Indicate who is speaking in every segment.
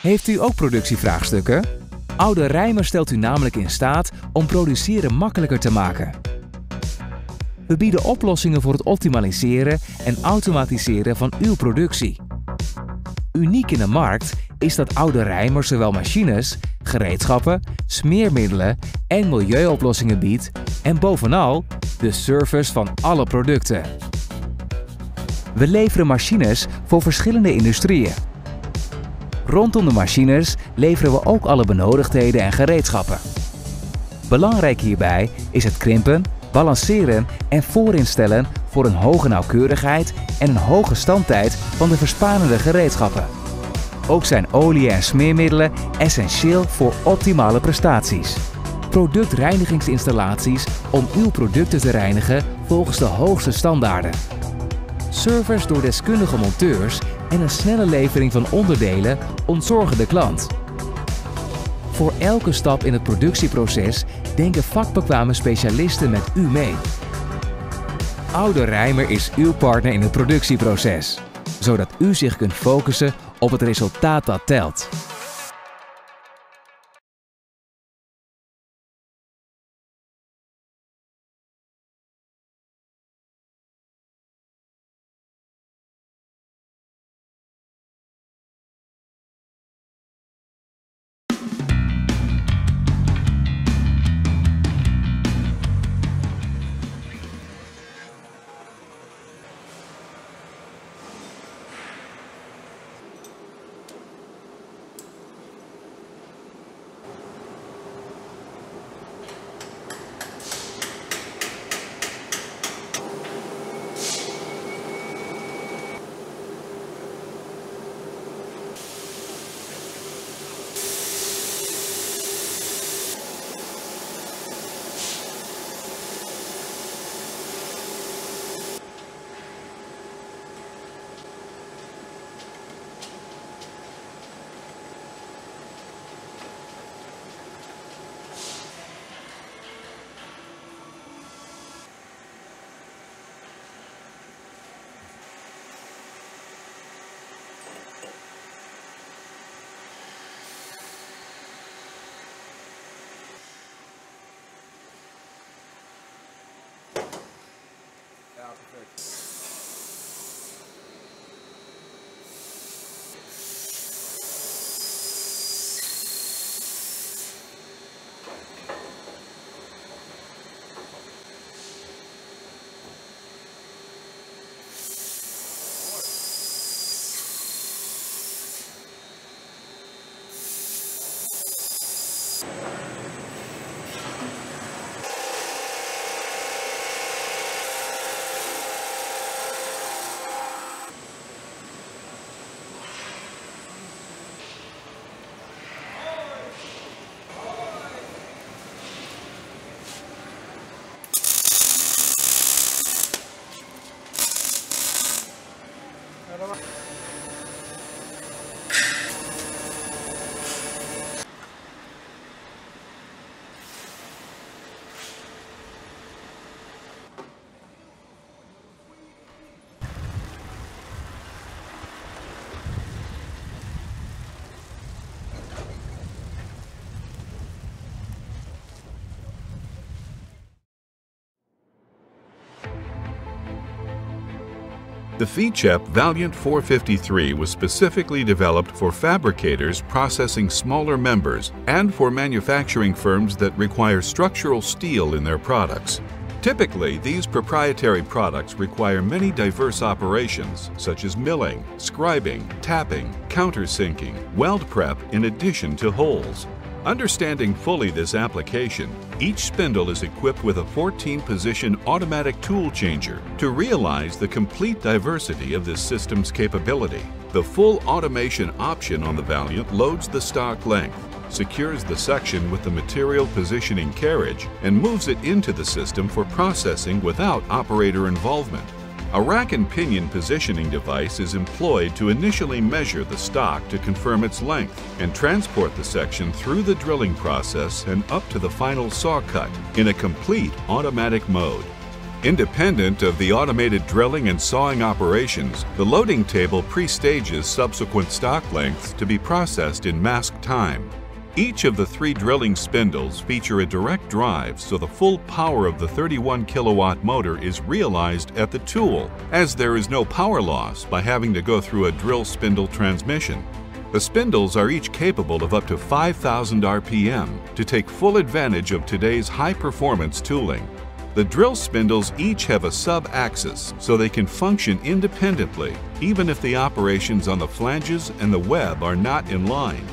Speaker 1: Heeft u ook productievraagstukken? Oude Reimer stelt u namelijk in staat om produceren makkelijker te maken. We bieden oplossingen voor het optimaliseren en automatiseren van uw productie. Uniek in de markt is dat Oude Reimer zowel machines, gereedschappen, smeermiddelen en milieuoplossingen biedt en bovenal de service van alle producten. We leveren machines voor verschillende industrieën. Rondom de machines leveren we ook alle benodigdheden en gereedschappen. Belangrijk hierbij is het krimpen, balanceren en voorinstellen voor een hoge nauwkeurigheid en een hoge standtijd van de verspanende gereedschappen. Ook zijn oliën en smeermiddelen essentieel voor optimale prestaties. Reinigingsinstalaties om uw producten te reinigen volgens de hoogste standaarden. Service door deskundige monteurs en een snelle levering van onderdelen ontzorgen de klant. Voor elke stap in het productieproces denken vakbekwame specialisten met u mee. Oude Reimer is uw partner in het productieproces, zodat u zich kunt focussen op het resultaat dat telt.
Speaker 2: The Ficep Valiant 453 was specifically developed for fabricators processing smaller members and for manufacturing firms that require structural steel in their products. Typically, these proprietary products require many diverse operations, such as milling, scribing, tapping, countersinking, weld prep, in addition to holes. Understanding fully this application, each spindle is equipped with a 14-position automatic tool changer to realize the complete diversity of this system's capability. The full automation option on the Valiant loads the stock length, secures the section with the material positioning carriage, and moves it into the system for processing without operator involvement. A rack and pinion positioning device is employed to initially measure the stock to confirm its length and transport the section through the drilling process and up to the final saw cut in a complete automatic mode. Independent of the automated drilling and sawing operations, the loading table pre-stages subsequent stock lengths to be processed in mask time. Each of the 3 drilling spindles feature a direct drive, so the full power of the 31 kilowatt motor is realized at the tool, as there is no power loss by having to go through a drill spindle transmission. The spindles are each capable of up to 5,000 RPM to take full advantage of today's high-performance tooling. The drill spindles each have a sub-axis, so they can function independently, even if the operations on the flanges and the web are not in line.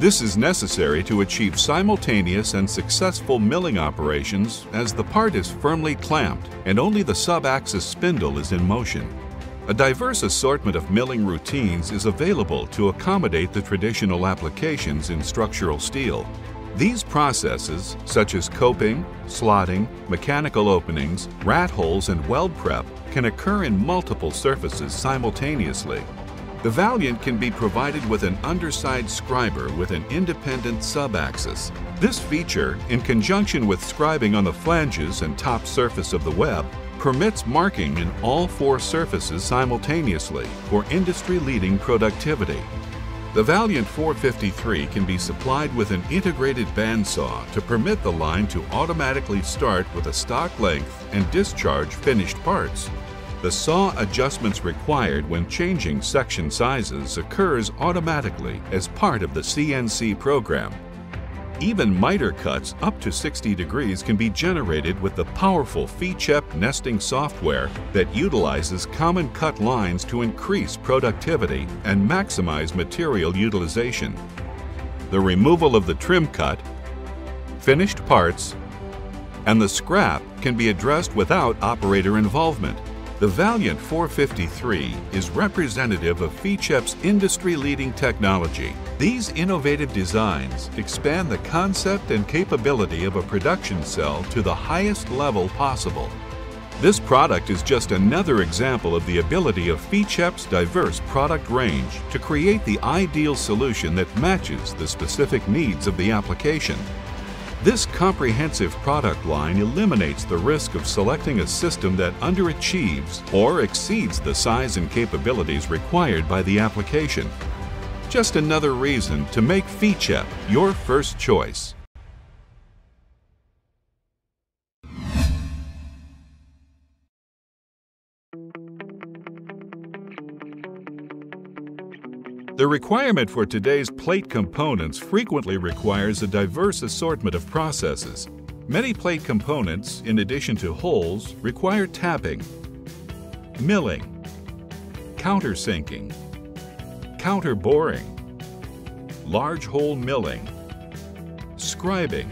Speaker 2: This is necessary to achieve simultaneous and successful milling operations, as the part is firmly clamped and only the sub-axis spindle is in motion. A diverse assortment of milling routines is available to accommodate the traditional applications in structural steel. These processes, such as coping, slotting, mechanical openings, rat holes, and weld prep, can occur in multiple surfaces simultaneously. The Valiant can be provided with an underside scriber with an independent sub-axis. This feature, in conjunction with scribing on the flanges and top surface of the web, permits marking in all 4 surfaces simultaneously for industry-leading productivity. The Valiant 453 can be supplied with an integrated bandsaw to permit the line to automatically start with a stock length and discharge finished parts. The saw adjustments required when changing section sizes occurs automatically as part of the CNC program. Even miter cuts up to 60 degrees can be generated with the powerful Ficep nesting software that utilizes common cut lines to increase productivity and maximize material utilization. The removal of the trim cut, finished parts, and the scrap can be addressed without operator involvement. The Valiant 453 is representative of Ficep's industry-leading technology. These innovative designs expand the concept and capability of a production cell to the highest level possible. This product is just another example of the ability of Ficep's diverse product range to create the ideal solution that matches the specific needs of the application. This comprehensive product line eliminates the risk of selecting a system that underachieves or exceeds the size and capabilities required by the application. Just another reason to make Ficep your first choice. The requirement for today's plate components frequently requires a diverse assortment of processes. Many plate components, in addition to holes, require tapping, milling, countersinking, counterboring, large hole milling, scribing,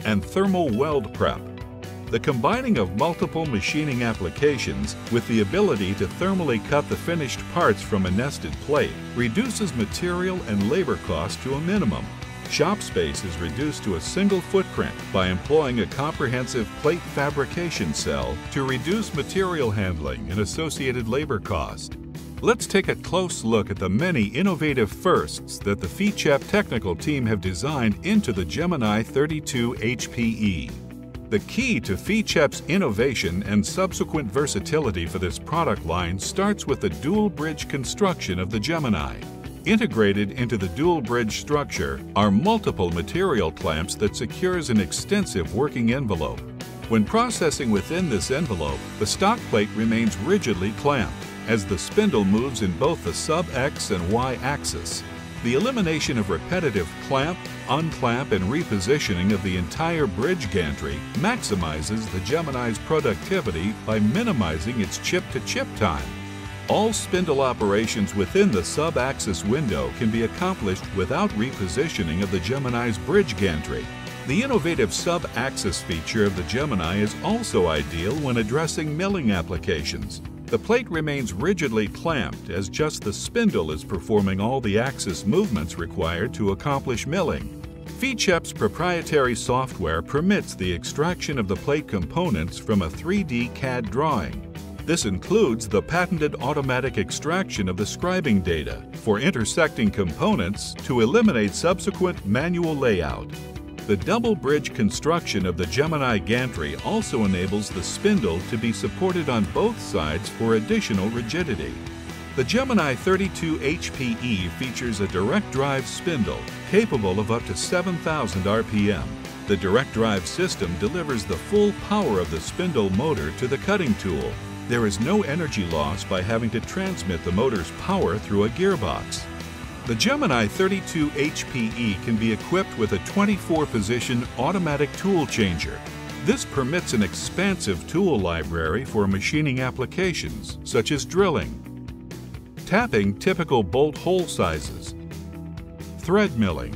Speaker 2: and thermal weld prep. The combining of multiple machining applications with the ability to thermally cut the finished parts from a nested plate reduces material and labor costs to a minimum. Shop space is reduced to a single footprint by employing a comprehensive plate fabrication cell to reduce material handling and associated labor cost. Let's take a close look at the many innovative firsts that the Ficep technical team have designed into the Gemini 32 HPE. The key to Ficep's innovation and subsequent versatility for this product line starts with the dual bridge construction of the Gemini. Integrated into the dual bridge structure are multiple material clamps that secures an extensive working envelope. When processing within this envelope, the stock plate remains rigidly clamped as the spindle moves in both the sub-X and Y axis. The elimination of repetitive clamp, unclamp, and repositioning of the entire bridge gantry maximizes the Gemini's productivity by minimizing its chip-to-chip time. All spindle operations within the sub-axis window can be accomplished without repositioning of the Gemini's bridge gantry. The innovative sub-axis feature of the Gemini is also ideal when addressing milling applications. The plate remains rigidly clamped as just the spindle is performing all the axis movements required to accomplish milling. Ficep's proprietary software permits the extraction of the plate components from a 3D CAD drawing. This includes the patented automatic extraction of the scribing data for intersecting components to eliminate subsequent manual layout. The double bridge construction of the Gemini gantry also enables the spindle to be supported on both sides for additional rigidity. The Gemini 32 HPE features a direct drive spindle capable of up to 7,000 RPM. The direct drive system delivers the full power of the spindle motor to the cutting tool. There is no energy loss by having to transmit the motor's power through a gearbox. The Gemini 32 HPE can be equipped with a 24-position automatic tool changer. This permits an expansive tool library for machining applications such as drilling, tapping typical bolt hole sizes, thread milling,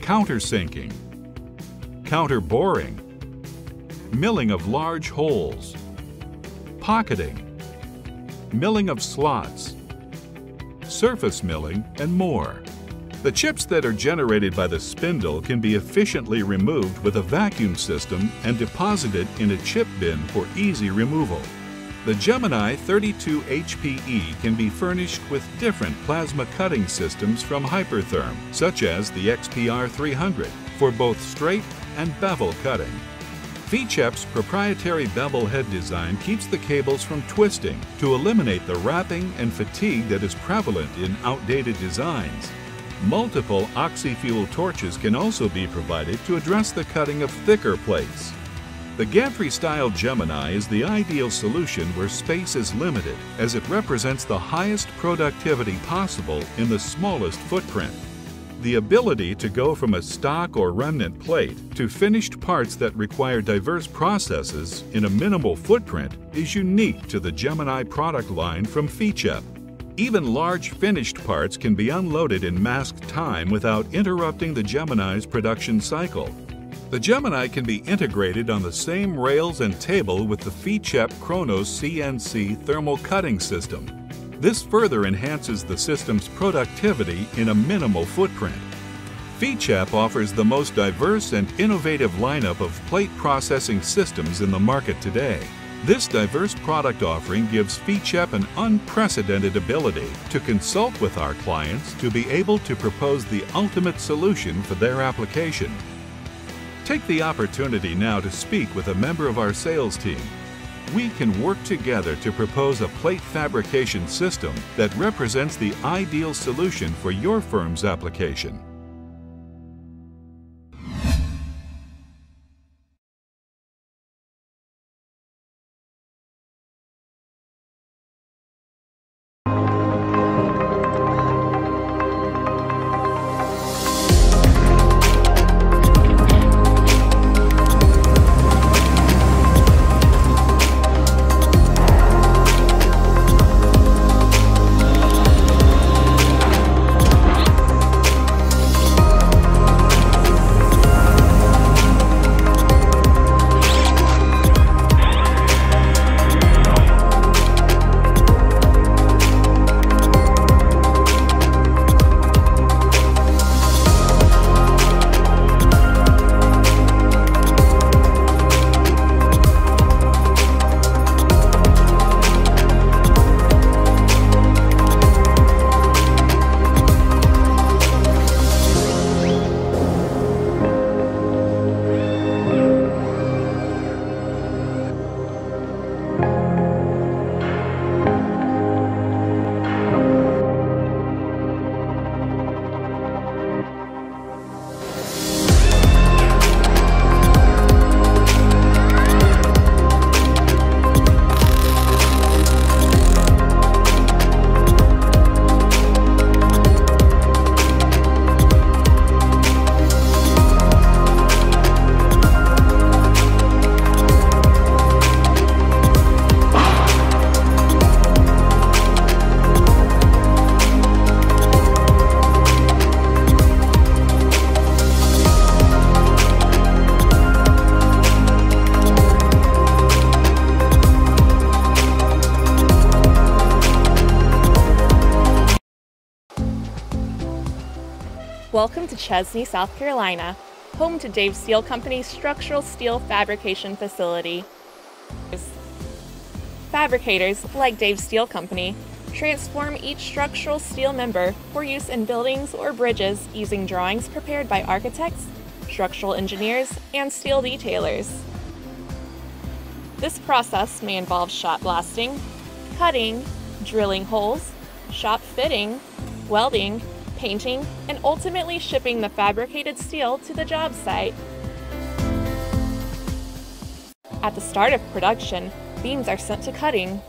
Speaker 2: countersinking, counter boring, milling of large holes, pocketing, milling of slots, surface milling, and more. The chips that are generated by the spindle can be efficiently removed with a vacuum system and deposited in a chip bin for easy removal. The Gemini 32 HPE can be furnished with different plasma cutting systems from Hypertherm, such as the XPR 300, for both straight and bevel cutting. Ficep's proprietary bevel head design keeps the cables from twisting to eliminate the wrapping and fatigue that is prevalent in outdated designs. Multiple oxy-fuel torches can also be provided to address the cutting of thicker plates. The gantry-style Gemini is the ideal solution where space is limited, as it represents the highest productivity possible in the smallest footprint. The ability to go from a stock or remnant plate to finished parts that require diverse processes in a minimal footprint is unique to the Gemini product line from Ficep. Even large finished parts can be unloaded in mask time without interrupting the Gemini's production cycle. The Gemini can be integrated on the same rails and table with the Ficep Chronos CNC thermal cutting system. This further enhances the system's productivity in a minimal footprint. Ficep offers the most diverse and innovative lineup of plate processing systems in the market today. This diverse product offering gives Ficep an unprecedented ability to consult with our clients to be able to propose the ultimate solution for their application. Take the opportunity now to speak with a member of our sales team. We can work together to propose a plate fabrication system that represents the ideal solution for your firm's application.
Speaker 3: Welcome to Chesney, South Carolina, home to Dave Steel Company's structural steel fabrication facility. Fabricators, like Dave Steel Company, transform each structural steel member for use in buildings or bridges using drawings prepared by architects, structural engineers, and steel detailers. This process may involve shot blasting, cutting, drilling holes, shop fitting, welding, painting, and ultimately shipping the fabricated steel to the job site. At the start of production, beams are sent to cutting.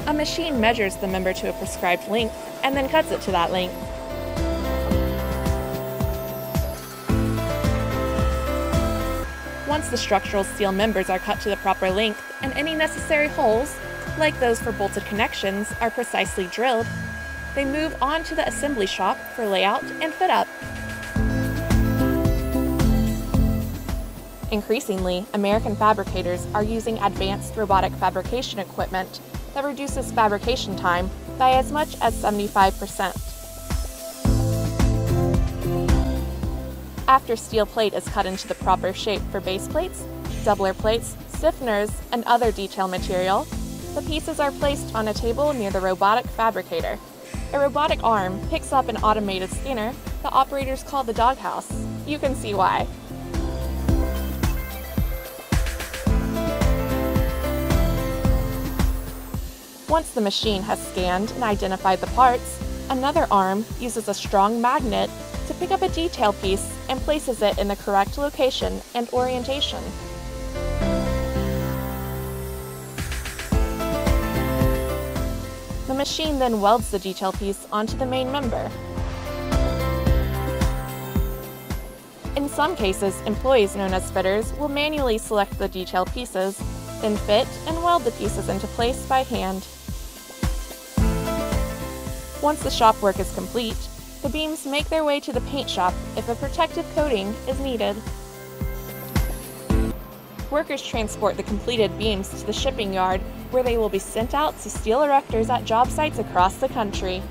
Speaker 3: A machine measures the member to a prescribed length and then cuts it to that length. Once the structural steel members are cut to the proper length and any necessary holes, like those for bolted connections, are precisely drilled, they move on to the assembly shop for layout and fit up. Increasingly, American fabricators are using advanced robotic fabrication equipment that reduces fabrication time by as much as 75%. After steel plate is cut into the proper shape for base plates, doubler plates, stiffeners, and other detail material, the pieces are placed on a table near the robotic fabricator. A robotic arm picks up an automated scanner the operators call the doghouse. You can see why. Once the machine has scanned and identified the parts, another arm uses a strong magnet to pick up a detail piece and places it in the correct location and orientation. The machine then welds the detail piece onto the main member. In some cases, employees known as fitters will manually select the detail pieces, then fit and weld the pieces into place by hand. Once the shop work is complete, the beams make their way to the paint shop if a protective coating is needed. Workers transport the completed beams to the shipping yard, where they will be sent out to steel erectors at job sites across the country.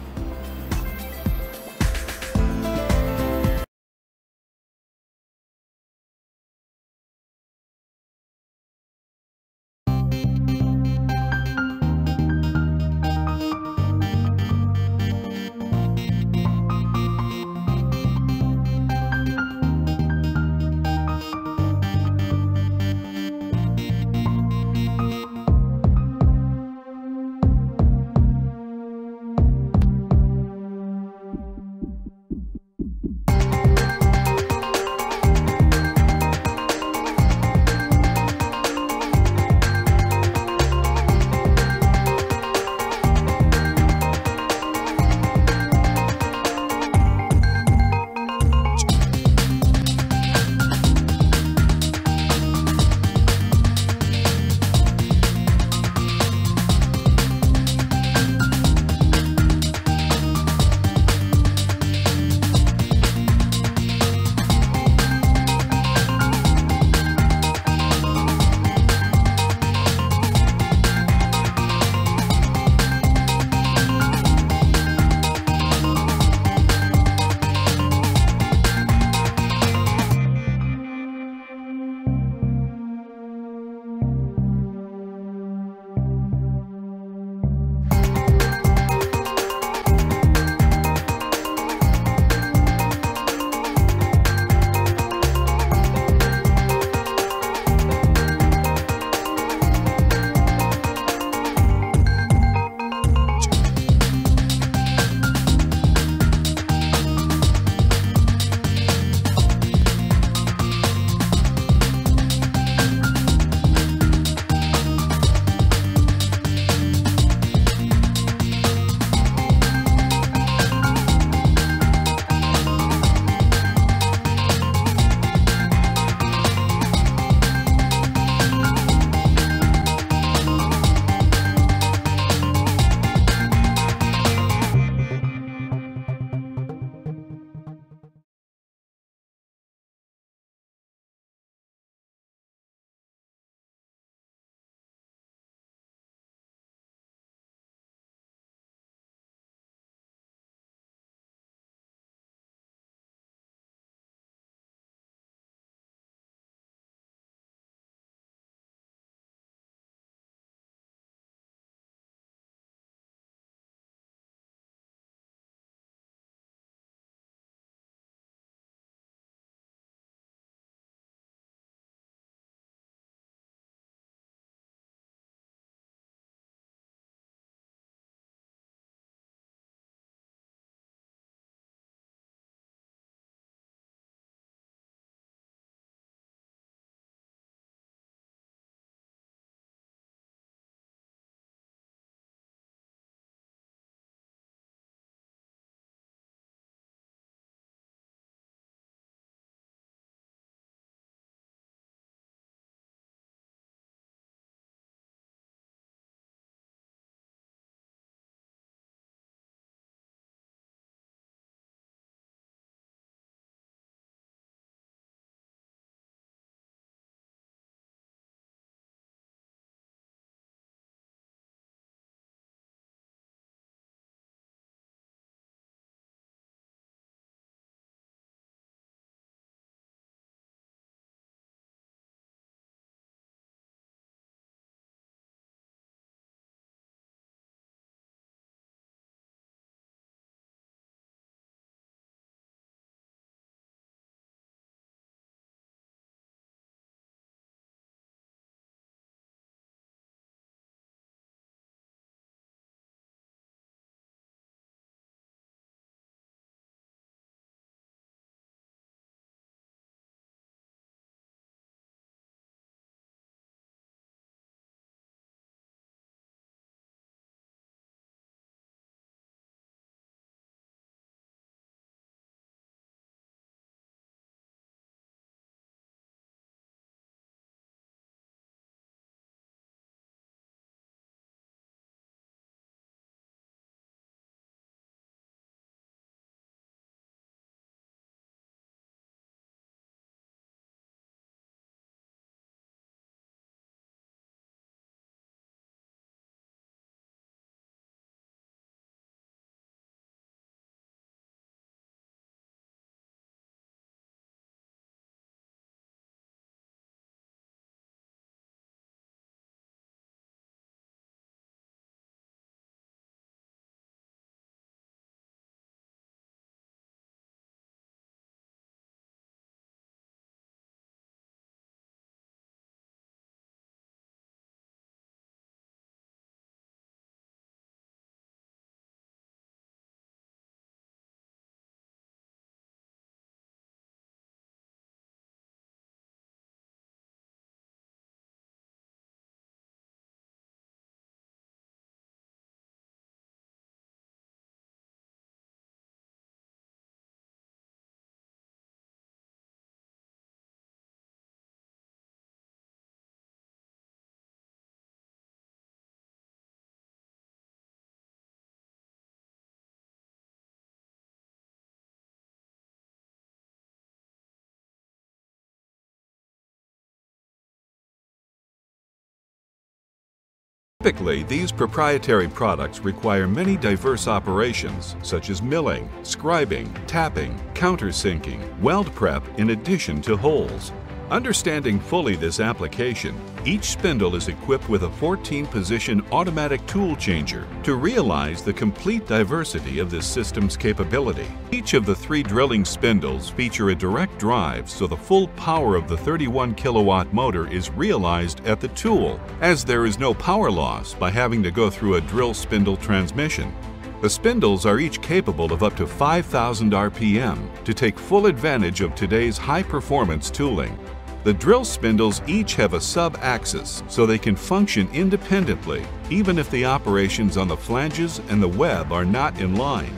Speaker 2: Typically, these proprietary products require many diverse operations, such as milling, scribing, tapping, countersinking, weld prep, in addition to holes. Understanding fully this application, each spindle is equipped with a 14-position automatic tool changer to realize the complete diversity of this system's capability. Each of the 3 drilling spindles feature a direct drive, so the full power of the 31-kilowatt motor is realized at the tool, as there is no power loss by having to go through a drill spindle transmission. The spindles are each capable of up to 5,000 RPM to take full advantage of today's high-performance tooling. The drill spindles each have a sub-axis, so they can function independently, even if the operations on the flanges and the web are not in line.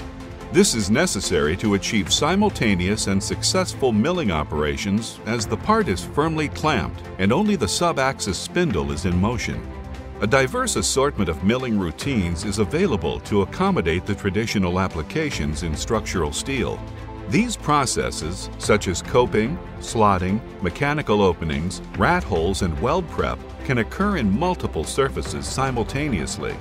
Speaker 2: This is necessary to achieve simultaneous and successful milling operations, as the part is firmly clamped and only the sub-axis spindle is in motion. A diverse assortment of milling routines is available to accommodate the traditional applications in structural steel. These processes, such as coping, slotting, mechanical openings, rat holes, and weld prep, can occur in multiple surfaces simultaneously.